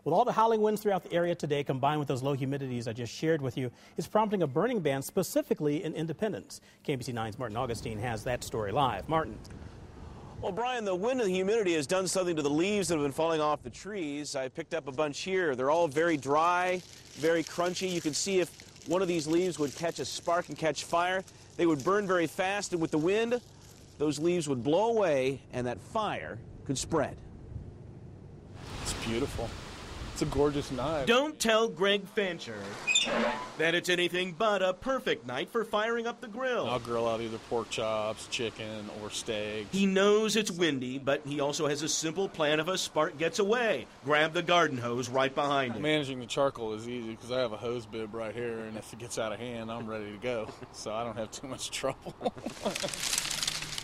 With all the howling winds throughout the area today, combined with those low humidities I just shared with you, is prompting a burning ban specifically in Independence. KMBC 9's Martin Augustine has that story live. Martin. Well, Brian, the wind and the humidity has done something to the leaves that have been falling off the trees. I picked up a bunch here. They're all very dry, very crunchy. You can see if one of these leaves would catch a spark and catch fire, they would burn very fast, and with the wind, those leaves would blow away and that fire could spread. It's beautiful. It's a gorgeous night. Don't tell Greg Fancher that it's anything but a perfect night for firing up the grill. I'll grill out either pork chops, chicken, or steak. He knows it's windy, but he also has a simple plan if a spark gets away. Grab the garden hose right behind him. Managing the charcoal is easy because I have a hose bib right here, and if it gets out of hand, I'm ready to go. So I don't have too much trouble.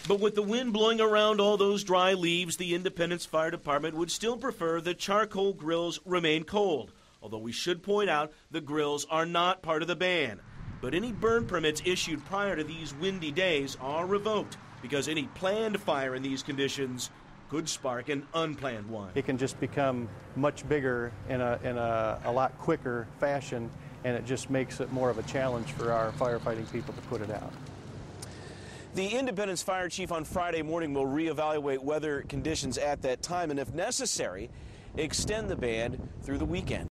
But with the wind blowing around all those dry leaves, the Independence Fire Department would still prefer the charcoal grills remain cold. Although we should point out the grills are not part of the ban. But any burn permits issued prior to these windy days are revoked because any planned fire in these conditions could spark an unplanned one. It can just become much bigger in a lot quicker fashion, and it just makes it more of a challenge for our firefighting people to put it out. The Independence Fire Chief on Friday morning will reevaluate weather conditions at that time and, if necessary, extend the ban through the weekend.